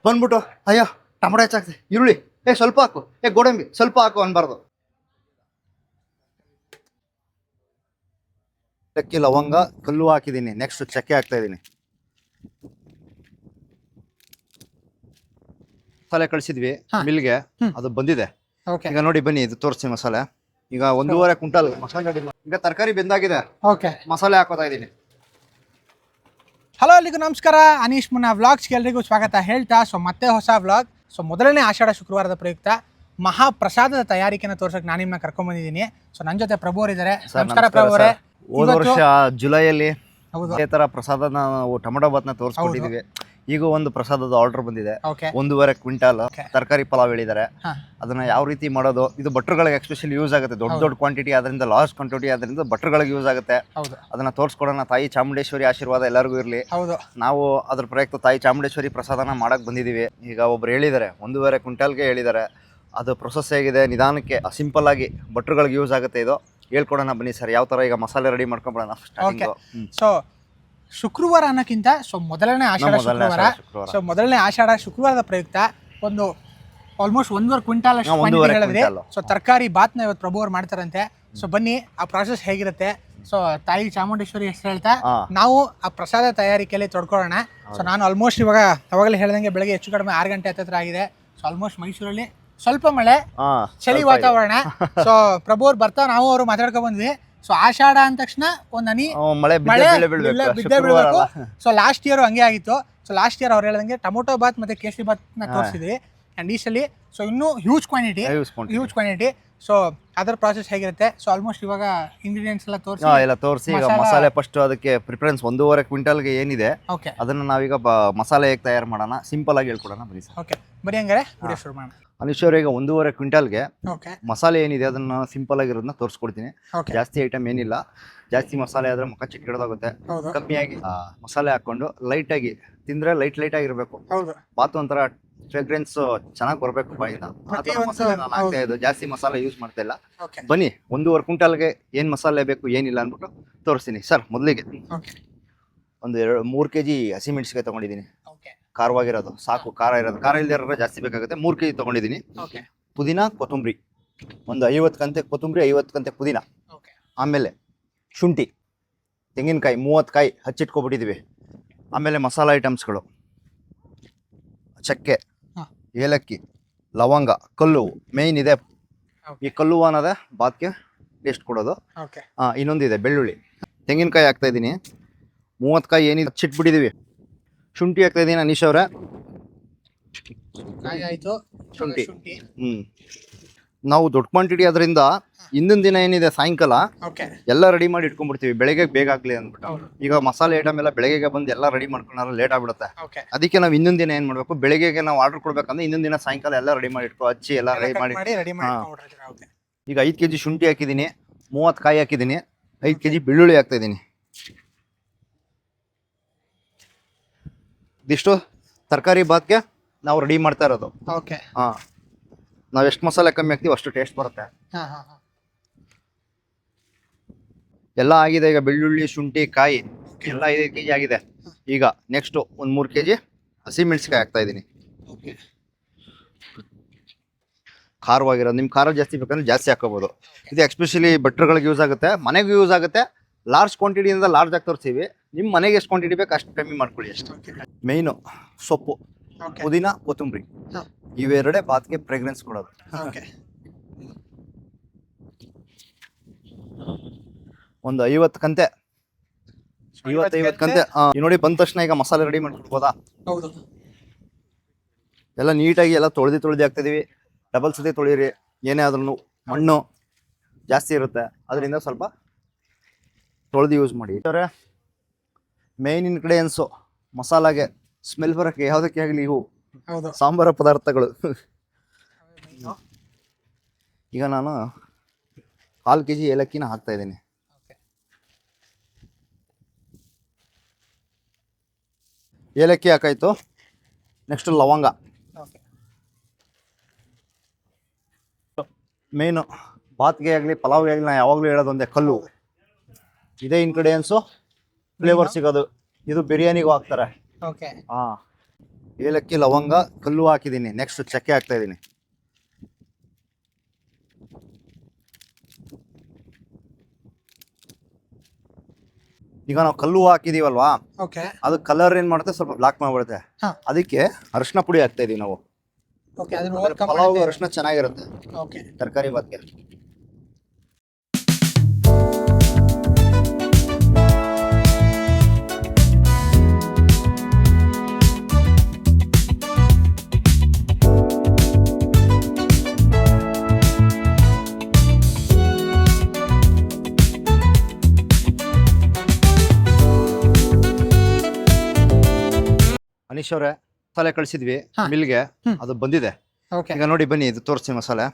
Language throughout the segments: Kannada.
ಬಂದ್ಬಿಟ್ಟು ಅಯ್ಯೋ ಟೊಮೊಟೊ ಹೆಚ್ಚಾಗ್ತದೆ, ಈರುಳ್ಳಿ ಸ್ವಲ್ಪ ಹಾಕು, ಗೋಡಂಬಿ ಸ್ವಲ್ಪ ಹಾಕು ಅನ್ಬಾರ್ದು. ಚಕ್ಕೆ ಲವಂಗ ಕಲ್ಲು ಹಾಕಿದ್ದೀನಿ. ನೆಕ್ಸ್ಟ್ ಚಕ್ಕೆ ಹಾಕ್ತಾ ಇದ್ದೀನಿ. ಮಸಾಲೆ ಕಳಿಸಿದ್ವಿ ಮಿಲ್ಗೆ, ಅದು ಬಂದಿದೆ. ಈಗ ನೋಡಿ ಬನ್ನಿ, ಇದು ತೋರಿಸಿ ಮಸಾಲೆ. ಈಗ 1.5 ಕ್ವಿಂಟಲ್ ಮಸಾಲೆ. ಈಗ ತರಕಾರಿ ಬೆಂದಾಗಿದೆ, ಮಸಾಲೆ ಹಾಕೋತಾ ಇದ್ದೀನಿ. ಹಲೋ, ಅಲ್ಲಿಗೂ ನಮಸ್ಕಾರ. ಅನೀಶ್ ಮುನ್ನಾ ವ್ಲಾಗ್ಸ್ಗೆ ಎಲ್ರಿಗೂ ಸ್ವಾಗತ ಹೇಳ್ತಾ ಮತ್ತೆ ಹೊಸ ವ್ಲಾಗ್. ಮೊದಲನೇ ಆಷಾಢ ಶುಕ್ರವಾರದ ಪ್ರಯುಕ್ತ ಮಹಾಪ್ರಸಾದದ ತಯಾರಿಕೆನ ತೋರ್ಸಕ್ಕೆ ನಾನು ನಿಮ್ಮನ್ನ ಕರ್ಕೊಂಡ್ ಬಂದಿದ್ದೀನಿ. ನನ್ನ ಜೊತೆ ಪ್ರಭು ಅವರಿದ್ದಾರೆ. ನಮಸ್ಕಾರ ಪ್ರಭು ಅವರೇ. ಹೋದ ವರ್ಷ ಜುಲೈಯಲ್ಲಿ ಇದೇ ತರ ಪ್ರಸಾದನ ನಾವು ಟೊಮೊಟೊ ಬಾತ್ನ ತೋರಿಸ್ಕೊಟ್ಟಿದೀವಿ. ಈಗ ಒಂದು ಪ್ರಸಾದದ ಆರ್ಡರ್ ಬಂದಿದೆ. 1.5 ಕ್ವಿಂಟಲ್ ತರಕಾರಿ ಪಲಾವ್ ಹೇಳಿದ್ದಾರೆ. ಅದನ್ನ ಯಾವ ರೀತಿ ಮಾಡೋದು, ಇದು ಭಟ್ರುಗಳಿಗೆ ಎಸ್ಪೆಷಲಿ ಯೂಸ್ ಆಗುತ್ತೆ. ದೊಡ್ಡ ದೊಡ್ಡ ಕ್ವಾಂಟಿಟಿ ಆದ್ರಿಂದ, ಲಾರ್ಜ್ ಕ್ವಾಂಟಿಟಿ ಆದ್ರಿಂದ ಭಟ್ರುಗಳಿಗೆ ಯೂಸ್ ಆಗುತ್ತೆ. ಅದನ್ನ ತೋರಿಸ್ಕೊಡೋಣ. ತಾಯಿ ಚಾಮುಂಡೇಶ್ವರಿ ಆಶೀರ್ವಾದ ಎಲ್ಲರಿಗೂ ಇರಲಿ. ನಾವು ಅದ್ರ ಪ್ರಯುಕ್ತ ತಾಯಿ ಚಾಮುಂಡೇಶ್ವರಿ ಪ್ರಸಾದನ ಮಾಡಕ್ ಬಂದಿದೀವಿ. ಈಗ ಒಬ್ರು ಹೇಳಿದ್ದಾರೆ 1.5 ಕ್ವಿಂಟಲ್ಗೆ ಹೇಳಿದ್ದಾರೆ. ಅದು ಪ್ರೊಸೆಸ್ ಹೇಗಿದೆ, ನಿಧಾನಕ್ಕೆ ಸಿಂಪಲ್ ಆಗಿ ಭಟ್ರುಗಳಿಗೆ ಯೂಸ್ ಆಗುತ್ತೆ. ಇದು ಹೇಳ್ಕೊಡೋಣ ಬನ್ನಿ ಸರ್. ಯಾವ ತರ ಈಗ ಮಸಾಲೆ ರೆಡಿ ಮಾಡ್ಕೊಂಡ್ಬಿಡೋಣ. ಸೊ ಶುಕ್ರವಾರ ಅನ್ನೋಕ್ಕಿಂತ ಮೊದಲನೇ ಆಷಾಢ ಶುಕ್ರವಾರ. ಮೊದಲನೇ ಆಷಾಢ ಶುಕ್ರವಾರದ ಪ್ರಯುಕ್ತ ಒಂದು ಆಲ್ಮೋಸ್ಟ್ 1.5 ಕ್ವಿಂಟಲ್ ಅಷ್ಟು ಹೇಳಿದ್ರಿ. ತರಕಾರಿ ಬಾತ್ನ ಇವತ್ತು ಪ್ರಭು ಅವ್ರು ಮಾಡ್ತಾರಂತೆ. ಬನ್ನಿ ಆ ಪ್ರಾಸೆಸ್ ಹೇಗಿರುತ್ತೆ. ತಾಯಿ ಚಾಮುಂಡೇಶ್ವರಿ ಹೆಸರು ಹೇಳ್ತಾ ನಾವು ಆ ಪ್ರಸಾದ ತಯಾರಿಕೆಯಲ್ಲಿ ತೊಡ್ಕೊಳ್ಳೋಣ. ನಾನು ಆಲ್ಮೋಸ್ಟ್ ಇವಾಗ ಅವಾಗಲೇ ಹೇಳ್ದಂಗೆ ಬೆಳಗ್ಗೆ ಹೆಚ್ಚು ಕಡಿಮೆ 6 ಗಂಟೆ ಹತ್ತಿರ ಆಗಿದೆ. ಆಲ್ಮೋಸ್ಟ್ ಮೈಸೂರಲ್ಲಿ ಸ್ವಲ್ಪ ಮಳೆ, ಚಳಿ ವಾತಾವರಣ. ಪ್ರಭು ಅವ್ರು ಬರ್ತಾ ನಾವು ಅವರು ಮಾತಾಡ್ಕೊಂಡ್ ಬಂದ್ವಿ. ಆಷಾಢ ಅಂದ ತಕ್ಷಣ ಒಂದ್ ಹನಿ ಮಳೆ ಬಿದ್ದೇ ಬೀಳ್ಬೇಕು. ಲಾಸ್ಟ್ ಇಯರ್ ಹಂಗೆ ಆಗಿತ್ತು. ಲಾಸ್ಟ್ ಇಯರ್ ಅವ್ರು ಹೇಳ್ದಂಗೆ ಟೊಮೊಟೊ ಬಾತ್ ಮತ್ತೆ ಕೇಸರಿ ಬಾತ್ ನ ತೋರಿಸಿದ್ವಿ. ಅಂಡ್ ಈ ಸಲ ಇನ್ನೂ ಹ್ಯೂಜ್ ಕ್ವಾಂಟಿಟಿ. ಅದರ ಪ್ರಾಸೆಸ್ ಹೇಗಿರುತ್ತೆ. ಆಲ್ಮೋಸ್ಟ್ ಇವಾಗ ಇಂಗ್ರೀಡಿಯೆಂಟ್ಸ್ ಎಲ್ಲ ತೋರಿಸಿ ಈಗ ಮಸಾಲೆ ಫಸ್ಟ್ ಅದಕ್ಕೆ ಪ್ರಿಫರೆನ್ಸ್ 1.5 ಕ್ವಿಂಟಲ್ಗೆ ಏನಿದೆ ಅದನ್ನ ನಾವೀಗ ಮಸಾಲೆ ಹೇಗೆ ತಯಾರು ಮಾಡೋಣ ಸಿಂಪಲ್ ಆಗಿ ಹೇಳ್ಕೊಡೋಣ ಬನ್ನಿ ಸರ್. ಓಕೆ ಬನ್ನಿ, ಹಂಗಾರೆ ವಿಡಿಯೋ ಶುರು ಮಾಡೋಣ. ಅನಿಶ್ವರ ಈಗ 1.5 ಕ್ವಿಂಟಲ್ಗೆ ಮಸಾಲೆ ಏನಿದೆ ಅದನ್ನ ಸಿಂಪಲ್ ಆಗಿರೋದನ್ನ ತೋರಿಸ್ಕೊಡ್ತೀನಿ. ಜಾಸ್ತಿ ಐಟಮ್ ಏನಿಲ್ಲ. ಜಾಸ್ತಿ ಮಸಾಲೆ ಆದ್ರೆ ಮುಖ ಚಿಕ್ಕದಾಗುತ್ತೆ. ಕಮ್ಮಿಯಾಗಿ ಮಸಾಲೆ ಹಾಕೊಂಡು ಲೈಟ್ ಆಗಿ ತಿಂದ್ರೆ ಲೈಟ್ ಆಗಿರ್ಬೇಕು. ಬಾತು ಒಂಥರ ಫ್ರೇಗ್ರೆನ್ಸ್ ಚೆನ್ನಾಗಿ ಬರ್ಬೇಕು ಬಾಯಿಂದ. ಜಾಸ್ತಿ ಮಸಾಲೆ ಯೂಸ್ ಮಾಡ್ತಾ ಇಲ್ಲ. ಬನ್ನಿ 1.5 ಕ್ವಿಂಟಲ್ಗೆ ಏನ್ ಮಸಾಲೆ ಬೇಕು ಏನಿಲ್ಲ ಅನ್ಬಿಟ್ಟು ತೋರಿಸ್ತೀನಿ ಸರ್. ಮೊದಲಿಗೆ ಒಂದು 3 kg ಹಸಿಮೆಣಸಿಕಾಯಿ ತಗೊಂಡಿದ್ದೀನಿ. ಖಾರವಾಗಿರೋದು ಸಾಕು, ಖಾರ ಇಲ್ಲದೆ ಜಾಸ್ತಿ ಬೇಕಾಗುತ್ತೆ. 3 kg ತಗೊಂಡಿದ್ದೀನಿ. ಪುದೀನ, ಕೊತ್ತಂಬರಿ ಒಂದು 50 ಕಂತೆ ಕೊತ್ತಂಬರಿ, 50 ಕಂತೆ ಪುದೀನ. ಆಮೇಲೆ ಶುಂಠಿ, ತೆಂಗಿನಕಾಯಿ 30 ಕಾಯಿ ಹಚ್ಚಿಟ್ಕೊಬಿಟ್ಟಿದ್ದೀವಿ. ಆಮೇಲೆ ಮಸಾಲ ಐಟಮ್ಸ್ಗಳು ಚಕ್ಕೆ, ಏಲಕ್ಕಿ, ಲವಂಗ, ಕಲ್ಲು ಮೇಯ್ನ್ ಇದೆ. ಈ ಕಲ್ಲು ಅನ್ನೋದೇ ಬಾತ್ಗೆ ಟೇಸ್ಟ್ ಕೊಡೋದು. ಇನ್ನೊಂದಿದೆ ಬೆಳ್ಳುಳ್ಳಿ. ತೆಂಗಿನಕಾಯಿ ಹಾಕ್ತಾ ಇದ್ದೀನಿ. 30 ಕಾಯಿ ಏನಿದೆ ಹಚ್ಚಿಟ್ಬಿಟ್ಟಿದ್ದೀವಿ. ಶುಂಠಿ ಹಾಕ್ತಾ ಇದ್ದೀನಿ ಅನೀಶ್ ಅವರೇ. ಶುಂಠಿ ನಾವು ದೊಡ್ಡ ಕ್ವಾಂಟಿಟಿ ಅದರಿಂದ ಹಿಂದಿನ ದಿನ ಏನಿದೆ ಸಾಯಂಕಾಲ ಎಲ್ಲ ರೆಡಿ ಮಾಡಿ ಇಟ್ಕೊಂಡ್ಬಿಡ್ತೀವಿ, ಬೆಳಗ್ಗೆ ಬೇಗ ಆಗ್ಲಿ ಅಂದ್ಬಿಟ್ಟು. ಈಗ ಮಸಾಲೆ ಐಟಮ್ ಎಲ್ಲ ಬೆಳಗ್ಗೆ ಬಂದು ಎಲ್ಲ ರೆಡಿ ಮಾಡ್ಕೊಂಡ್ರೆ ಲೇಟ್ ಆಗ್ಬಿಡುತ್ತೆ. ಅದಕ್ಕೆ ನಾವು ಹಿಂದಿನ ದಿನ ಏನ್ ಮಾಡ್ಬೇಕು, ಬೆಳಗ್ಗೆ ನಾವು ಆರ್ಡರ್ ಕೊಡ್ಬೇಕಂದ್ರೆ ಹಿಂದಿನ ದಿನ ಸಾಯಂಕಾಲ ಎಲ್ಲ ರೆಡಿ ಮಾಡಿ ಇಟ್ಕೊ, ಹಚ್ಚಿ ಎಲ್ಲ ರೆಡಿ ಮಾಡಿ. ಈಗ 5 kg ಶುಂಠಿ ಹಾಕಿದ್ದೀನಿ, 30 ಕಾಯಿ ಹಾಕಿದ್ದೀನಿ, 5 kg ಬೆಳ್ಳುಳ್ಳಿ ಹಾಕ್ತಾ ಇದ್ದೀನಿ. ಇದಿಷ್ಟು ತರಕಾರಿ ಬಾತ್ಗೆ ನಾವು ರೆಡಿ ಮಾಡ್ತಾ ಇರೋದು. ನಾವ್ ಎಷ್ಟು ಮಸಾಲೆ ಕಮ್ಮಿ ಹಾಕ್ತೀವಿ ಅಷ್ಟು ಟೇಸ್ಟ್ ಬರುತ್ತೆ. ಎಲ್ಲ ಆಗಿದೆ. ಈಗ ಬೆಳ್ಳುಳ್ಳಿ, ಶುಂಠಿ, ಕಾಯಿ ಎಲ್ಲ 5 kg ಆಗಿದೆ. ಈಗ ನೆಕ್ಸ್ಟ್ ಒಂದು 3 kg ಹಸಿಮೆಣಸಿಕಾಯಿ ಹಾಕ್ತಾ ಇದ್ದೀನಿ. ಖಾರವಾಗಿರೋದು, ನಿಮ್ ಖಾರ ಜಾಸ್ತಿ ಬೇಕಂದ್ರೆ ಜಾಸ್ತಿ ಹಾಕೋಬಹುದು. ಇದು ಎಸ್ಪೆಷಲಿ ಭಟ್ರುಗಳಿಗೆ ಯೂಸ್ ಆಗುತ್ತೆ, ಮನೆಗೂ ಯೂಸ್ ಆಗುತ್ತೆ. ಲಾರ್ಜ್ ಕ್ವಾಂಟಿಟಿಯಿಂದ ಲಾರ್ಜ್ ಆಗಿ ತೋರಿಸ್ತೀವಿ. ನಿಮ್ಮ ಮನೆಗೆ ಎಷ್ಟು ಕ್ವಾಂಟಿಟಿ ಬೇಕು ಅಷ್ಟು ಕಮ್ಮಿ ಮಾಡ್ಕೊಳ್ಳಿ ಅಷ್ಟು. ಮೇಯ್ನು ಸೊಪ್ಪು, ಪುದೀನ, ಕೊತ್ತಂಬರಿ ಇವೆರಡೇ ಬಾತ್ಗೆ ಫ್ರೇಗ್ರೆನ್ಸ್ ಕೊಡೋದು. ಒಂದು 50 ಕಂತೆ 50 ಕಂತೆ ನೋಡಿ. ಬಂದ ತಕ್ಷಣ ಈಗ ಮಸಾಲೆ ರೆಡಿ ಮಾಡ್ಕೊಳ್ಬೋದಾ? ಎಲ್ಲ ನೀಟಾಗಿ ಎಲ್ಲ ತೊಳೆದು ಹಾಕ್ತಿದೀವಿ. ಡಬಲ್ ಸತಿ ತೊಳಿರಿ. ಏನೇ ಆದ್ರೂ ಮಣ್ಣು ಜಾಸ್ತಿ ಇರುತ್ತೆ, ಅದರಿಂದ ಸ್ವಲ್ಪ ತೊಳೆದು ಯೂಸ್ ಮಾಡಿ. ಮೇನ್ ಇಂಗ್ರೀಡಿಯೆಂಟ್ಸು ಮಸಾಲಾಗೆ ಸ್ಮೆಲ್ ಬರೋಕ್ಕೆ ಯಾವುದಕ್ಕೆ ಆಗಲಿ ಇವು ಸಾಂಬಾರ ಪದಾರ್ಥಗಳು. ಈಗ ನಾನು 1/4 kg ಏಲಕ್ಕಿನ ಹಾಕ್ತಾ ಇದ್ದೀನಿ. ಏಲಕ್ಕಿ ಹಾಕಾಯ್ತು. ನೆಕ್ಸ್ಟ್ ಲವಂಗ. ಮೇನು ಬಾತ್ಗೆ ಆಗಲಿ ಪಲಾವ್ಗೆ ಆಗಲಿ ನಾ ಯಾವಾಗಲೂ ಹೇಳೋದು ಒಂದೇ, ಕಲ್ಲು. ಇದೇ ಇಂಗ್ರೀಡಿಯೆಂಟ್ಸು ಫ್ಲೇವರ್ ಸಿಗೋದು. ಇದು ಬಿರಿಯಾನಿಗೂ ಹಾಕ್ತಾರೆ. ಏಲಕ್ಕಿ ಲವಂಗ ಕಲ್ಲು ಹಾಕಿದ್ದೀನಿ. ನೆಕ್ಸ್ಟ್ ಚಕ್ಕೆ ಹಾಕ್ತಾ ಇದ್ದೀನಿ. ಈಗ ನಾವು ಕಲ್ಲು ಹಾಕಿದೀವಲ್ವಾ, ಓಕೆ ಅದು ಕಲರ್ ಏನ್ ಮಾಡುತ್ತೆ, ಸ್ವಲ್ಪ ಬ್ಲಾಕ್ ಮಾಡ್ಬಿಡುತ್ತೆ. ಹಾ. ಅದಕ್ಕೆ ಅರಿಶಿನ ಪುಡಿ ಹಾಕ್ತಾ ಇದೀವಿ ನಾವು. ಓಕೆ ಅದನ್ನ ಓವರ್ಕಮ್ ಪಲಾವ್ ಅರಿಶಿನ ಚೆನ್ನಾಗಿರುತ್ತೆ ಓಕೆ ತರಕಾರಿ ಬಾತ್ಗೆ. ಅನೀಶ್ ಅವರೇ, ಮಸಾಲೆ ಕಳಿಸಿದ್ವಿ ಹಾ. ಮಿಲ್ಗೆ, ಹ್ಮ್. ಅದು ಬಂದಿದೆ. ಓಕೆ ಈಗ ನೋಡಿ ಬನ್ನಿ, ಇದು ತೋರಿಸಿ ಮಸಾಲೆ.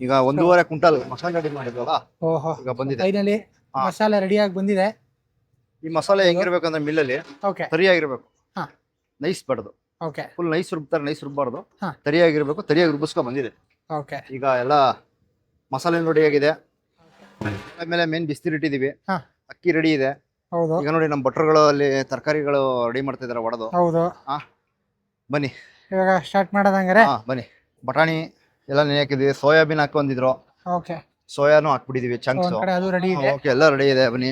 ಈಗ 1.5 ಕ್ವಿಂಟಲ್ ಮಸಾಲೆ ರೆಡಿ ಮಾಡಿದ್ವಲ್ಲ, ಓಹೋ ಈಗ ಬಂದಿದೆ. ಫೈನಲಿ ಹಾ. ಮಸಾಲೆ ರೆಡಿಯಾಗಿ ಬಂದಿದೆ. ಈ ಮಸಾಲೆ ಹೆಂಗಿರ್ಬೇಕಂದ್ರೆ ಮಿಲ್ಲಲ್ಲಿ ಓಕೆ ತರಿಯಾಗಿರ್ಬೇಕು, ಹಾ. ನೈಸ್ ಬಡ್ದು. ಓಕೆ ಫುಲ್ ನೈಸ್ ರುಬ್ತಾರೆ, ನೈಸ್ ರುಬ್ಬಾರ್ದು, ಹಾ. ತರಿಯಾಗಿರ್ಬೇಕು. ತರಿಯಾಗಿ ರುಬ್ಬಿಸ್ಕೊಂಡ್ ಬಂದಿದೆ. ಓಕೆ ಈಗ ಎಲ್ಲ ಮಸಾಲೆ ರೆಡಿ ಆಗಿದೆ. ಆಮೇಲೆ ಮೇನ್ ಬಿಸ್ನೀರ್ ಇಟ್ಟಿದೀವಿ, ಹಾ. ಅಕ್ಕಿ ರೆಡಿ ಇದೆ. ಹೌದು ಈಗ ನೋಡಿ ನಮ್ಮ ಭಟ್ರುಗಳು ಅಲ್ಲಿ ತರಕಾರಿಗಳು ರೆಡಿ ಮಾಡ್ತಾ ಇದಾರೆ ಒಡೆದು. ಹೌದು ಬನ್ನಿ ಇವಾಗ ಸ್ಟಾರ್ಟ್ ಮಾಡೋದಂಗಾರೆ. ಹಾ ಬನ್ನಿ. ಬಟಾಣಿ ಎಲ್ಲ ನೆನೆ ಹಾಕಿದ್ವಿ, ಸೋಯಾಬೀನ್ ಹಾಕೊಂಡಿದ್ರು, ಓಕೆ ಸೋಯಾನು ಹಾಕ್ಬಿಟ್ಟಿದೀವಿ ಚಂಕ್ಸ್. ಒಂದ್ ಕಡೆ ಅದು ರೆಡಿ ಇದೆ. ಓಕೆ ಎಲ್ಲ ರೆಡಿ ಇದೆ. ಬನ್ನಿ.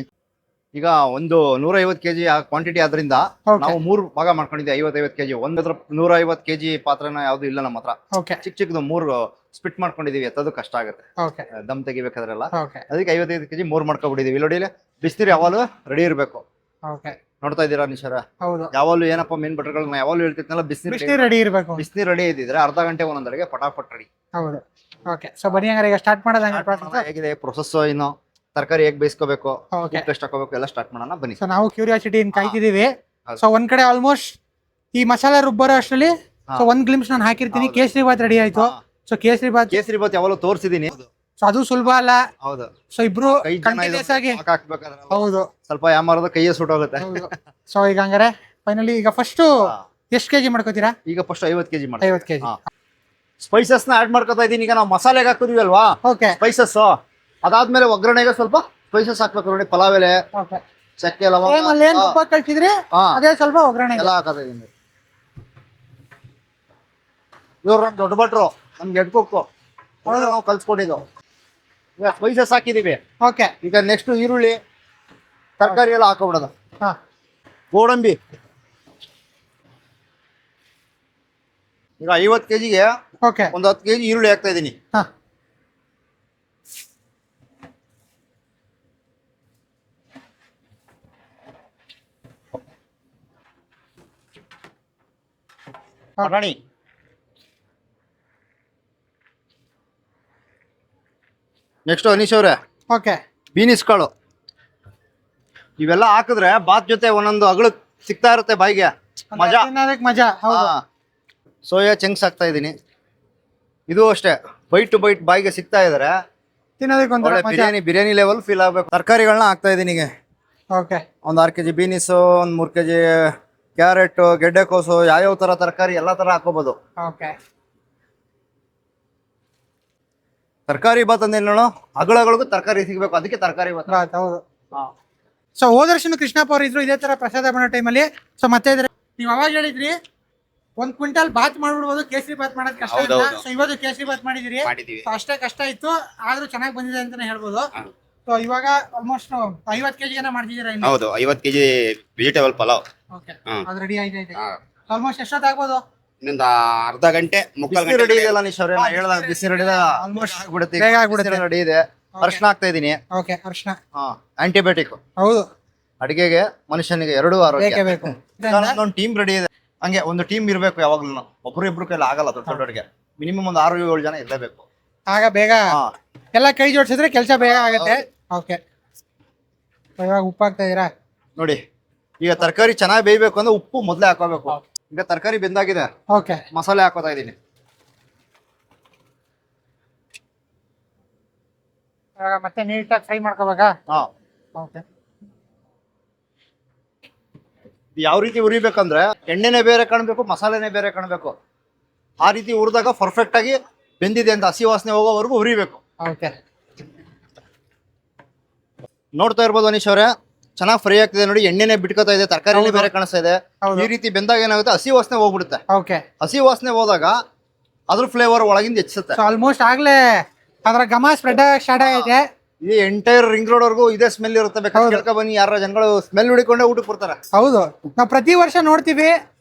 ಈಗ ಒಂದು 150 kg ಕ್ವಾಂಟಿಟಿ ಆದ್ರಿಂದ ಓಕೆ ನಾವು 3 ಭಾಗ ಮಾಡ್ಕೊಂಡಿದ್ವಿ. 50-50 kg. ಒಂದ್ ಹತ್ರ 150 kg ಪಾತ್ರನ ಯಾವ್ದು ಇಲ್ಲ ನಮ್ಮ ಹತ್ರ. ಓಕೆ ಚಿಕ್ಕದು 3 ಸ್ಪಿಟ್ ಮಾಡ್ಕೊಂಡಿದೀವಿ. ಎತ್ತೋದು ಕಷ್ಟ ಆಗುತ್ತೆ, ಓಕೆ ದಮ್ ತೆಗಿಬೇಕಾದ್ರೆಲ್ಲ. ಓಕೆ ಅದಕ್ಕೆ 55 kg 3 ಮಾಡ್ಕೊಬಿಟ್ಟಿದೀವಿ. ನೋಡಿ ಬಿಸ್ನೀರ್ ಯಾವಾಗಲೂ ರೆಡಿ ಇರಬೇಕು. ಓಕೆ ನೋಡ್ತಾ ಇದ್ದೀರಾ ನಿಶಾರ, ಹೌದು ಯಾವಾಗಲೂ ಏನಪ್ಪ ಮೇನ್ ಭಟ್ರುಗಳನ್ನ ಯಾವಾಗಲೂ ಹೇಳ್ತಿದ್ನಲ್ಲ, ಬಿಸಿನೀರ್ ರೆಡಿ ಇರಬೇಕು. ಬಿಸ್ನೀರ್ ರೆಡಿ ಇದ್ದಿದ್ರೆ ಅರ್ಧ ಗಂಟೆ ಒಂದೊಂದ್ ಅಡಿಗೆ ಪಟಾಪಟ್ ರೆಡಿ. ಹೌದು ಓಕೆ ಸೊ ಬನ್ನಿ ಹಂಗಾರೆ ಈಗ ಸ್ಟಾರ್ಟ್ ಮಾಡೋದಂಗ ಹೇಗಿದೆ ಪ್ರೊಸೆಸ್, ಇನ್ನು ತರಕಾರಿ ಹೇಗೆ ಬೇಯಿಸ್ಕೋಬೇಕು, ಓಕೆ ಎಷ್ಟು ಹಾಕೋಬೇಕು ಎಲ್ಲ ಸ್ಟಾರ್ಟ್ ಮಾಡೋಣ ಬನ್ನಿ. ಸೊ ನಾವು ಕ್ಯೂರಿಯಾಸಿಟಿ ಕಾಯ್ತಿದೀವಿ. ಹೌದು. ಸೊ ಒಂದ್ ಕಡೆ ಆಲ್ಮೋಸ್ಟ್ ಈ ಮಸಾಲೆ ರುಬ್ಬರೋ ಅಷ್ಟರಲ್ಲಿ ಹಾ. ಸೊ ಒಂದ್ ಗ್ಲಿಮ್ಸ್ ನಾನು ಹಾಕಿರ್ತೀನಿ. ಹೌದು. ಕೇಸರಿ ಬಾತ್ ರೆಡಿ ಆಯ್ತು. ಸೊ ಕೇಸರಿ ಬಾತ್ ಕೇಸರಿ ಬಾತ್ ಯಾವಾಗಲೂ ತೋರಿಸಿದೀನಿ. ಸೊ ಅದು ಸುಲಭ ಅಲ್ಲ. ಹೌದು, ಸೊ ಇಬ್ರು ಕೈ ಜನ ಕಂಟಿನ್ಯೂಸ್ ಆಗಿ ಹಾಕ್ಬೇಕಾದ್ರೆ ಹೌದು ಸ್ವಲ್ಪ ಯಾಮಾರದ ಕೈಯೇ ಸುಟ್ಟೋಗುತ್ತೆ. ಹೌದು ಸೊ ಈಗ ಹಂಗಾರೆ ಫೈನಲಿ ಈಗ ಫಸ್ಟ್ ಎಷ್ಟು ಕೆಜಿ ಮಾಡ್ಕೋತೀರಾ? ಈಗ ಫಸ್ಟ್ 50 kg ಮಾಡಿ 50 ಕೆಜಿ. ಸ್ಪೈಸಸ್ ನ ಆಡ್ ಮಾಡ್ಕೊತಾ ಇದೀನಿ. ಈಗ ನಾವು ಮಸಾಲೆಗೆ ಹಾಕಿದ್ವಿ ಅಲ್ವಾ ಓಕೆ ಸ್ಪೈಸಸ್, ಅದಾದ್ಮೇಲೆ ಒಗ್ಗರಣೆಗೆ ಸ್ವಲ್ಪ ಸ್ಪೈಸಸ್ ಹಾಕ್ಬೇಕು. ನೋಡಿ ಪಲಾವ್ ಎಲೆ, ಓಕೆ ಚಕ್ಕೆ, ಲವಂಗ, ಸೇಮ್ ಅಲ್ಲಿ ಏನ್ ತುಪ್ಪ ಕಳ್ಸಿದ್ರಿ ಹಾ, ಅದೇ ಸ್ವಲ್ಪ ಒಗ್ಗರಣೆ. ಎಲ್ಲ ಹಾಕೋತಾ ಇದೀನಿ. ಇವ್ರು ನಮ್ ದೊಡ್ಡ ಭಟ್ರು, ನಮ್ಗೆ ಎಡ್ ಕುಕ್ಕು ನಾವು ಕಲ್ಸ್ಕೊಟ್ಟಿದ್ದು. ಈಗ ಸ್ಪೈಸಸ್ ಹಾಕಿದೀವಿ. ಓಕೆ ಈಗ ನೆಕ್ಸ್ಟ್ ಈರುಳ್ಳಿ, ತರಕಾರಿ ಎಲ್ಲ ಹಾಕೋಬಿಡೋದು. ಹಾ ಗೋಡಂಬಿ. ಈಗ 50 kgಗೆ ಓಕೆ ಒಂದು 10 kg ಈರುಳ್ಳಿ ಹಾಕ್ತಾ ಇದೀನಿ. ಹಾ ಬಟಾಣಿ, ನೆಕ್ಸ್ಟ್ ಅನೀಶ್ ಅವ್ರೆ ಓಕೆ ಬೀನಿಸ್ ಕಾಳು. ಇವೆಲ್ಲ ಹಾಕಿದ್ರೆ ಬಾತ್ ಜೊತೆ ಒಂದೊಂದು ಅಗಳು ಸಿಗ್ತಾ ಇರುತ್ತೆ ಬಾಯಿಗೆ, ಮಜಾ. ಮಜಾ. ಹೌದು ಸೋಯಾ ಚಂಕ್ಸ್ ಹಾಕ್ತಾ ಇದೀನಿ. ಇದು ಅಷ್ಟೇ ಬೈಟ್ ಟು ಬೈಟ್ ಬಾಯಿಗೆ ಸಿಗ್ತಾ ಇದಾರೆ. ತಿನ್ನೋದಕ್ಕೆ ಒಂಥರ ಒಳ್ಳೆ ಮಜಾ. ಬಿರಿಯಾನಿ ಲೆವೆಲ್ ಫೀಲ್ ಆಗ್ಬೇಕು. ತರಕಾರಿಗಳನ್ನ ಹಾಕ್ತಾ ಇದೀನಿ. ಈಗ ಓಕೆ ಒಂದು 6 kg ಬೀನಿಸ್, ಒಂದು 3 kg ಕ್ಯಾರೆಟ್, ಗೆಡ್ಡೆಕೋಸು, ಯಾವ್ಯಾವ ತರ ತರಕಾರಿ ಎಲ್ಲ ತರ ಹಾಕೋಬಹುದು. ಓಕೆ ತರಕಾರಿ ಬಾತ್ ಅಂದ್ರೆ ನೋಡು, ಅಗಳಗಳಿಗೂ ತರಕಾರಿ ಸಿಗ್ಬೇಕು, ಅದಕ್ಕೆ ತರಕಾರಿ ಬಾತ್. ಬಾತ್ ಹೌದು. ಸೊ ಹೋದ ವರ್ಷನೂ ಕೃಷ್ಣಪ್ಪ ಅವ್ರು ಇದ್ರು ಇದೇ ತರ ಪ್ರಸಾದ ಮಾಡೋ ಟೈಮಲ್ಲಿ. ಸೊ ಮತ್ತೆ ಇದ್ರೆ ನೀವು ಅವಾಗ ಹೇಳಿದ್ರಿ 1 ಕ್ವಿಂಟಲ್ ಬಾತ್ ಮಾಡ್ಬಿಡ್ಬೋದು, ಕೇಸರಿ ಬಾತ್ ಮಾಡೋದು ಕಷ್ಟ ಇಲ್ಲ. ಸೊ ಇವತ್ತು ಕೇಸರಿ ಬಾತ್ ಮಾಡಿದಿರಿ. ಸೊ ಅಷ್ಟೇ ಕಷ್ಟ ಇತ್ತು, ಆದ್ರೂ ಚೆನ್ನಾಗಿ ಬಂದಿದೆ ಅಂತಾನೆ ಹೇಳ್ಬೋದು. ಸೊ ಇವಾಗ ಆಲ್ಮೋಸ್ಟ್ 50 kg ಮಾಡ್ತಿದ್ದೀರಾ? ಹೌದು, 50 kg ವೆಜಿಟೇಬಲ್ ಪಲಾವ್. ಓಕೆ ಅದು ರೆಡಿ ಆಯ್ತು. ಆಲ್ಮೋಸ್ಟ್ ಎಷ್ಟೊತ್ತು ಆಗ್ಬೋದು? ಇನ್ನೊಂದು ಅರ್ಧ ಗಂಟೆ, ಮುಕ್ಕಾಲು ಬಿಸಿ ರೆಡಿ ಗಂಟೆ. ಇದೆಯಲ್ಲ ನಿಶ್ ಅವ್ರೆ, ನಾ ಹೇಳ್ದಾಗ ಬಿಸಿ ರೆಡಿ Almost ಆಗ್ಬಿಡುತ್ತೆ. ಬೇಗ ಆಗ್ಬಿಡುತ್ತೆ. ರೆಡಿ ಇದೆ. ಅರಿಶಿನ ಹಾಕ್ತಾ ಇದೀನಿ. ಓಕೆ ಅರ್ಶನ ಆಂಟಿಬಯೋಟಿಕ್. ಹೌದು ಅಡಿಗೆಗೆ ಮನುಷ್ಯನಿಗೆ 2 ಆರೋಗ್ಯ. ಬೇಕೇ ಬೇಕು. ಒಂದು ಟೀಮ್ ರೆಡಿ ಇದೆ. ಹಂಗೆ ಒಂದು ಟೀಮ್ ಇರ್ಬೇಕು ಯಾವಾಗ್ಲೂ. ಒಬ್ರು ಇಬ್ರು ಕೈಲಿ ಆಗಲ್ಲ ದೊಡ್ಡ ದೊಡ್ಡಗೆ. ಮಿನಿಮಮ್ ಒಂದು 6-7 ಜನ ಇರಲೇಬೇಕು. ಆಗ ಬೇಗ ಎಲ್ಲ ಕೈ ಜೋಡಿಸಿದ್ರೆ ಕೆಲಸ ಬೇಗ ಆಗುತ್ತೆ. ಓಕೆ ಇವಾಗ ಉಪ್ಪು ಹಾಕ್ತಾ ಇದೀರಾ? ನೋಡಿ, ಈಗ ತರಕಾರಿ ಚೆನ್ನಾಗಿ ಬೇಯಬೇಕು ಅಂದ್ರೆ ಉಪ್ಪು ಮೊದಲೇ ಹಾಕೋಬೇಕು. ಈಗ ತರಕಾರಿ ಬೆಂದಾಗಿದೆ, ಓಕೆ ಮಸಾಲೆ ಹಾಕೋತಾ ಇದೀನಿ. ಇವಾಗ ಮತ್ತೆ ನೀಟಾಗಿ ಫ್ರೈ ಮಾಡ್ಕೋಬೇಕಾ? ಹಾ, ಓಕೆ ಯಾವ ರೀತಿ ಉರಿಬೇಕಂದ್ರೆ ಎಣ್ಣೆನೇ ಬೇರೆ ಕಾಣಬೇಕು, ಮಸಾಲೆನೇ ಬೇರೆ ಕಾಣಬೇಕು. ಆ ರೀತಿ ಉರಿದಾಗ ಪರ್ಫೆಕ್ಟ್ ಆಗಿ ಬೆಂದಿದೆ ಅಂತ ಹಸಿ ವಾಸನೆ ಹೋಗೋವರೆಗೂ ಉರಿಬೇಕು. ಓಕೆ ನೋಡ್ತಾ ಇರ್ಬೋದು ಅನೀಶ್ ಅವರೇ, ಚೆನ್ನಾಗಿ ಫ್ರೈ ಆಗ್ತಿದೆ ನೋಡಿ, ಎಣ್ಣೆನೆ ಬಿಟ್ಕೋತಾ ಇದೆ, ತರಕಾರಿನೇ ಬೇರೆ ಕಾಣಿಸ್ತಾ ಇದೆ. ಹೌದು. ಈ ರೀತಿ ಬೆಂದಾಗ ಏನಾಗುತ್ತೆ, ಹಸಿ ವಾಸನೆ ಹೋಗ್ಬಿಡುತ್ತೆ. ಓಕೆ. ಹಸಿ ವಾಸನೆ ಹೋದಾಗ ಅದ್ರ ಫ್ಲೇವರ್ ಒಳಗಿಂದ ಹೆಚ್ಚುತ್ತೆ. ಸೊ ಆಲ್ಮೋಸ್ಟ್ ಆಗ್ಲೇ ಅದರ ಘಮ ಸ್ಪ್ರೆಡ್ ಸ್ಟಾರ್ಟ್ ಆಗೈತೆ. ಈ ಎಂಟೈರ್ ರಿಂಗ್ ರೋಡ್ ವರ್ಗೂ ಇದೇ ಸ್ಮೆಲ್ ಇರುತ್ತೆ. ಬೇಕಾದ್ರೆ ಕೇಳ್ಕೊ ಬನ್ನಿ, ಯಾರ ಜನಗಳು ಸ್ಮೆಲ್ ಹುಡಿಕೊಂಡೇ ಊಟಕ್ಕೆ ಬರ್ತಾರೆ. ಹೌದು, ನಾವು ಪ್ರತಿ ವರ್ಷ ನೋಡ್ತೀವಿ.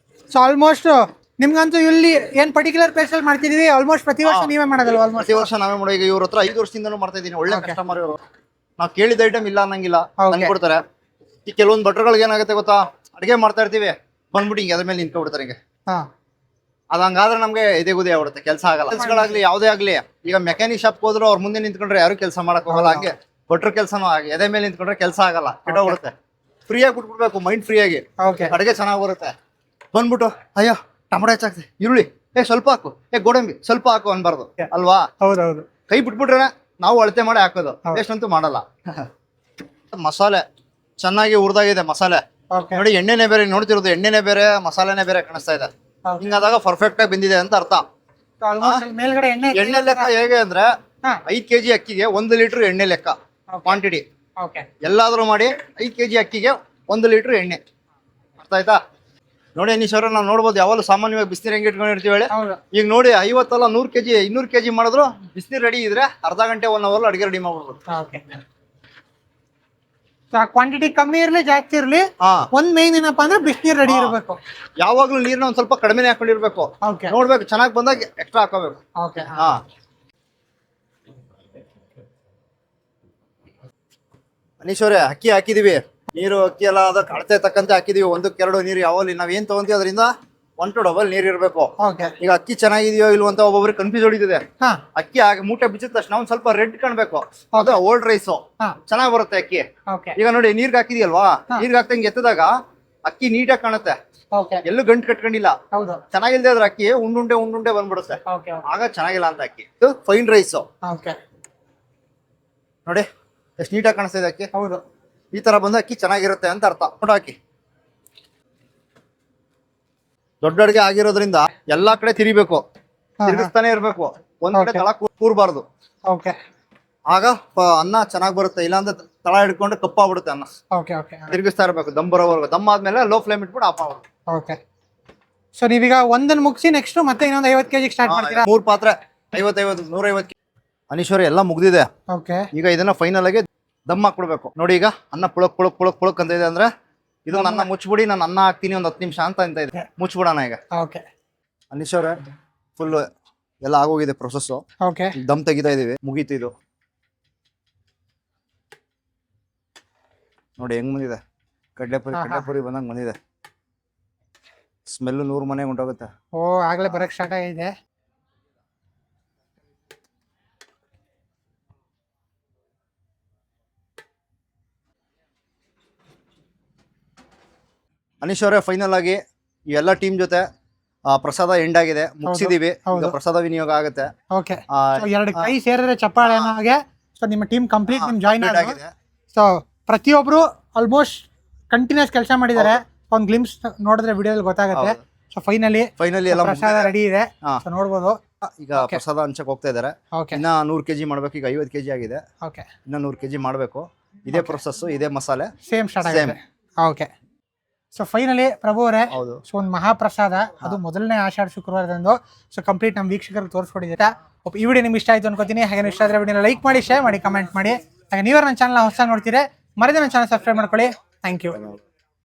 ಸೊ ಆಲ್ಮೋಸ್ಟ್ ನಿಮ್ಗಂತೂ ಇಲ್ಲಿ ಏನ್ ಪರ್ಟಿಕ್ಯುಲರ್ ಪ್ಲೇಸ್ ಅಲ್ಲಿ ಮಾಡ್ತಿದೀವಿ, ಆಲ್ಮೋಸ್ಟ್ ಪ್ರತಿ ವರ್ಷ ನೀವೇ ಮಾಡೋದಲ್ವ? ಆಲ್ಮೋಸ್ಟ್ ಪ್ರತಿ ವರ್ಷ ನಾವೇ ಮಾಡೋ. ಈಗ ಇವ್ರ ಹತ್ರ 5 ವರ್ಷದಿಂದನೂ ಮಾಡ್ತಾ ಇದೀನಿ. ಒಳ್ಳೆ ಕಸ್ಟಮರ್ ಇವರು. ನಾವು ಕೇಳಿದ ಐಟಮ್ ಇಲ್ಲ ಅನ್ನಂಗಿಲ್ಲ, ತಂದ್ಕೊಡ್ತಾರೆ. ಈ ಕೆಲವೊಂದು ಭಟ್ರುಗಳಿಗೆ ಏನಾಗುತ್ತೆ ಗೊತ್ತಾ, ಅಡಿಗೆ ಮಾಡ್ತಾ ಇರ್ತೀವಿ, ಬಂದ್ಬಿಟ್ಟು ಹಿಂಗೆ ಅದ್ರ ಮೇಲೆ ನಿಂತ್ಕೊಬಿಡ್ತಾರೆ ಹಿಂಗೆ. ಅದ್ ಹಂಗಾದ್ರೆ ನಮ್ಗೆ ಎದೆ ಗುದಿ ಆಗ್ಬಿಡುತ್ತೆ, ಕೆಲಸ ಆಗಲ್ಲ. ಕೆಲ್ಸಗಳಾಗ್ಲಿ ಯಾವುದೇ ಆಗ್ಲಿ, ಈಗ ಮೆಕ್ಯಾನಿಕ್ ಶಾಪ್ ಹೋದ್ರು ಅವ್ರ ಮುಂದೆ ನಿಂತ್ಕೊಂಡ್ರೆ ಯಾರು ಕೆಲಸ ಮಾಡಕ್ ಹೋಗಲ್ಲ. ಹಂಗೆ ಭಟ್ರ ಕೆಲಸನೂ ಹಾಗೆ, ಎದೆ ಮೇಲೆ ನಿಂತ್ಕೊಂಡ್ರೆ ಕೆಲಸ ಆಗಲ್ಲ, ಕೆಟ್ಟೋಗ್ಬಿಡುತ್ತೆ. ಫ್ರೀ ಆಗಿ ಬಿಟ್ಬಿಡ್ಬೇಕು, ಮೈಂಡ್ ಫ್ರೀ ಆಗಿ, ಅಡಿಗೆ ಚೆನ್ನಾಗಿ ಬರುತ್ತೆ. ಬಂದ್ಬಿಟ್ಟು ಅಯ್ಯೋ ಟೊಮೊಟೊ ಹೆಚ್ಚಾಗ್ತದೆ, ಈರುಳ್ಳಿ ಸ್ವಲ್ಪ ಹಾಕು, ಗೋಡಂಬಿ ಸ್ವಲ್ಪ ಹಾಕು ಅನ್ಬಾರ್ದು ಅಲ್ವಾ? ಹೌದೌದು. ಕೈ ಬಿಟ್ಬಿಟ್ರೆ ನಾವು ಅಳತೆ ಮಾಡಿ ಹಾಕೋದು, ಎಷ್ಟಂತೂ ಮಾಡಲ್ಲ. ಮಸಾಲೆ ಚೆನ್ನಾಗಿ ಹುರಿದಾಗಿದೆ ಮಸಾಲೆ ನೋಡಿ. ಎಣ್ಣೆನೇ ಬೇರೆ ನೋಡ್ತಿರೋದು, ಎಣ್ಣೆನೇ ಬೇರೆ ಮಸಾಲೆನೇ ಬೇರೆ ಕಾಣಿಸ್ತಾ ಇದೆ. ಹಿಂಗಾದಾಗ ಪರ್ಫೆಕ್ಟ್ ಆಗಿ ಬಂದಿದೆ ಅಂತ ಅರ್ಥ. ಮೇಲ್ಗಡೆ ಎಣ್ಣೆ ಲೆಕ್ಕ ಹೇಗೆ ಅಂದ್ರೆ 5 kg ಅಕ್ಕಿಗೆ 1 ಲೀಟರ್ ಎಣ್ಣೆ ಲೆಕ್ಕ ಕ್ವಾಂಟಿಟಿ. ಎಲ್ಲಾದ್ರೂ ಮಾಡಿ 5 kg ಅಕ್ಕಿಗೆ 1 ಲೀಟರ್ ಎಣ್ಣೆ. ಅರ್ಥ ಆಯ್ತಾ? ನೋಡಿ ಅನೀಶ್ ಅವ್ರೆ, ನಾವು ನೋಡ್ಬೋದು ಯಾವಾಗಲೂ ಸಾಮಾನ್ಯವಾಗಿ ಬಿಸಿನೀರು ಹೆಂಗೆ ಇಟ್ಕೊಂಡಿರ್ತೀವಿ ಹೇಳಿ. ಈಗ ನೋಡಿ 50 ಅಲ್ಲ 100 kg 200 kg ಮಾಡಿದ್ರು ಬಿಸಿನೀರು ರೆಡಿ ಇದ್ರೆ ಅರ್ಧ ಗಂಟೆ 1 ಅವರ್ ಅಡಿಗೆ ರೆಡಿ ಮಾಡ್ಬೋದು. ಕ್ವಾಂಟಿಟಿ ಕಮ್ಮಿ ಇರ್ಲಿ ಜಾಸ್ತಿ ಇರ್ಲಿ, ಒಂದ್ ಮೇನ್ ಏನಪ್ಪಾ ಅಂದ್ರೆ ಬಿಸಿನೀರು ರೆಡಿ ಇರಬೇಕು. ಯಾವಾಗ್ಲೂ ನೀರ್ನ ಒಂದ್ ಸ್ವಲ್ಪ ಕಡಿಮೆ ಹಾಕೊಂಡಿರ್ಬೇಕು. ನೋಡ್ಬೇಕು, ಚೆನ್ನಾಗಿ ಬಂದಾಗ ಎಕ್ಸ್ಟ್ರಾ ಹಾಕೋಬೇಕು. ಅನೀಶ್ ಅವ್ರೆ, ಅಕ್ಕಿ ಹಾಕಿದೀವಿ, ನೀರು ಅಕ್ಕಿ ಎಲ್ಲ ಅದಕ್ಕೆ ಅಳತೆ ತಕ್ಕಂತೆ ಹಾಕಿದೀವಿ. 1-2 ನೀರು ಯಾವಲ್ಲಿ ನಾವ್ ಏನ್ ತಗೊಂತೀವಿ ಅದರಿಂದ 1 to double ನೀರ್ ಇರ್ಬೇಕು. ಈಗ ಅಕ್ಕಿ ಚೆನ್ನಾಗಿದೆಯೋ ಇಲ್ವ ಅಂತ ಒಬ್ಬೊಬ್ರಿಗೆ ಕನ್ಫ್ಯೂಸ್ ಹೊಡಿತಿದೆ. ಅಕ್ಕಿ ಮೂಟೆ ಬಿಚ್ಚಿದ ತಕ್ಷಣ ಒಂದ್ ಸ್ವಲ್ಪ ರೆಡ್ ಕಾಣ್ಬೇಕು, ಅದು ಓಲ್ಡ್ ರೈಸ್ ಚೆನ್ನಾಗಿ ಬರುತ್ತೆ ಅಕ್ಕಿ. ಈಗ ನೋಡಿ ನೀರ್ಗೆ ಹಾಕಿದ್ಯಲ್ವಾ, ನೀರ್ಗೆ ಹಾಕ್ದಂಗೆ ಎತ್ತದಾಗ ಅಕ್ಕಿ ನೀಟಾಗಿ ಕಾಣುತ್ತೆ, ಎಲ್ಲೂ ಗಂಟು ಕಟ್ಕೊಂಡಿಲ್ಲ. ಚೆನ್ನಾಗಿಲ್ದೇ ಅದ್ರ ಅಕ್ಕಿ ಉಂಡುಂಡೆ ಬಂದ್ಬಿಡುತ್ತೆ, ಆಗ ಚೆನ್ನಾಗಿಲ್ಲ ಅಂತ ಅಕ್ಕಿ. ಇದು ಫೈನ್ ರೈಸ್ ನೋಡಿ ಎಷ್ಟು ನೀಟಾಗಿ ಕಾಣಿಸ್ತಾ ಇದೆ ಅಕ್ಕಿ. ಈ ತರ ಬಂದ ಅಕ್ಕಿ ಚೆನ್ನಾಗಿರುತ್ತೆ ಅಂತ ಅರ್ಥ. ಹಾಕಿ ದೊಡ್ಡ ಅಡಿಗೆ ಆಗಿರೋದ್ರಿಂದ ಎಲ್ಲಾ ಕಡೆ ತಿರಿಬೇಕು, ತಿರುಗಿಸ್ತಾನೆ ಇರ್ಬೇಕು, ಒಂದ್ ಕಡೆ ತಳ ಕೂರ್ಬಾರ್ದು. ಆಗ ಅನ್ನ ಚೆನ್ನಾಗಿ ಬರುತ್ತೆ. ಇಲ್ಲಾಂದ್ರೆ ತಳ ಹಿಡ್ಕೊಂಡು ಕಪ್ಪಾಗ್ಬಿಡುತ್ತೆ ಅನ್ನ. ತಿರುಗಿಸ್ತಾ ಇರ್ಬೇಕು ದಮ್ ಬರೋವರೆಗೂ. ದಮ್ ಆದ್ಮೇಲೆ ಲೋ ಫ್ಲೇಮ್ ಇಟ್ಬಿಟ್ಟು ಆಫ್ ಆಗ್ಬಿಡುತ್ತೆ. ಸೊ ನೀವೀಗ ಒಂದನ್ನು ಮುಗಿಸಿ ನೆಕ್ಸ್ಟ್ ಮತ್ತೆ ಇನ್ನೊಂದು 50 kg ಸ್ಟಾರ್ಟ್ ಮಾಡ್ತೀರಾ? 3 ಪಾತ್ರೆ 50 150 ಅನೀಶ್ವರಿ ಎಲ್ಲ ಮುಗ್ದಿದೆ. ಈಗ ಇದನ್ನ ಫೈನಲ್ ಆಗಿ ದಮ್ ಹಾಕ್ಬಿಡ್ಬೇಕು. ನೋಡಿ ಈಗ ಅನ್ನ ಪುಳಕ್ ಅಂತ ಇದೆ ಅಂದ್ರೆ ಇದು ನನ್ನ ಮುಚ್ಬಿಡಿ, ನಾನು ಅನ್ನ ಹಾಕ್ತೀನಿ ಒಂದು 10 ನಿಮಿಷ ಅಂತ ಇದೆ. ಮುಚ್ಬಿಡೋಣ ಈಗ. ಅನೀಶ್ವರ ಫುಲ್ ಎಲ್ಲ ಆಗೋಗಿದೆ ಪ್ರೊಸೆಸ್. ದಮ್ ತೆಗಿತಾ ಇದೀವಿ, ಮುಗೀತು ಇದು. ನೋಡಿ ಹೆಂಗ್ ಬಂದಿದೆ, ಕಡ್ಲೆಪುರಿ ಬಂದಂಗ್ ಬಂದಿದೆ. ಸ್ಮೆಲ್ 100 ಮನೆಗೆ ಉಂಟೋಗುತ್ತೆ. ಆಗ್ಲೇ ಬರಕ್ ಸ್ಟಾರ್ಟ್ ಆಗಿದೆ. ಅನೀಶ್ ಅವರೇ, ಫೈನಲ್ ಆಗಿ ಈ ಎಲ್ಲ ಟೀಮ್ ಜೊತೆ ಪ್ರಸಾದ ಎಂಡ್ ಆಗಿದೆ, ಮುಗಿಸಿದೀವಿ. ಈಗ ಪ್ರಸಾದ ವಿನಿಯೋಗ ಆಗುತ್ತೆ. ಎರಡು ಕೈ ಸೇರಿದ್ರೆ ಚಪ್ಪಾಳೆ ಹಾಗೆ. ಸೊ ನಿಮ್ಮ ಟೀಮ್ ಕಂಪ್ಲೀಟ್ ನಿಮ್ ಜಾಯಿನ್ ಆಗಿದೆ. ಸೊ ಪ್ರತಿಯೊಬ್ರು ಆಲ್ಮೋಸ್ಟ್ ಕಂಟಿನ್ಯೂಸ್ ಕೆಲಸ ಮಾಡಿದ್ದಾರೆ. ಒಂದು ಗ್ಲಿಮ್ಸ್ ನೋಡಿದ್ರೆ ವಿಡಿಯೋದಲ್ಲಿ ಗೊತ್ತಾಗುತ್ತೆ. ಸೊ ಫೈನಲಿ ಎಲ್ಲ ಪ್ರಸಾದ ರೆಡಿ ಇದೆ, ಸೊ ನೋಡ್ಬೋದು. ಈಗ ಪ್ರಸಾದ ಹಂಚಕ್ ಹೋಗ್ತಾ ಇದಾರೆ. ಇನ್ನ 100 kg ಮಾಡ್ಬೇಕು. ಈಗ 50 kg ಆಗಿದೆ, ಇನ್ನ 100 kg ಮಾಡ್ಬೇಕು. ಇದೇ ಪ್ರೊಸೆಸ್, ಇದೇ ಮಸಾಲೆ ಸೇಮ್ ಸ್ಟಾರ್ಟ್ ಆಗಿದೆ. ಸೊ ಫೈನಲಿ ಪ್ರಭು ಅವರೇ, ಸೊ ಒಂದು ಮಹಾಪ್ರಸಾದ, ಅದು ಮೊದಲನೇ ಆಷಾಢ ಶುಕ್ರವಾರದಂದು. ಸೊ ಕಂಪ್ಲೀಟ್ ನಮ್ಮ ವೀಕ್ಷಕರಿಗೆ ತೋರಿಸ್ಕೊಟ್ಟಿದ್ದೀರಾ. ಈ ವಿಡಿಯೋ ನಿಮ್ಗೆ ಇಷ್ಟ ಆಯ್ತು ಅನ್ಕೋತೀನಿ. ಹಾಗೆ ಇಷ್ಟ ಆದರೆ ವಿಡಿಯೋನ ಲೈಕ್ ಮಾಡಿ, ಶೇರ್ ಮಾಡಿ, ಕಮೆಂಟ್ ಮಾಡಿ. ಹಾಗೆ ನೀವೇ ನನ್ನ ಚಾನಲ್ ಹೊಸ ನೋಡ್ತೀರಾ, ಮರೆದೇ ನನ್ನ ಚಾನಲ್ ಸಬ್ಸ್ಕ್ರೈಬ್ ಮಾಡ್ಕೊಳ್ಳಿ. Thank you.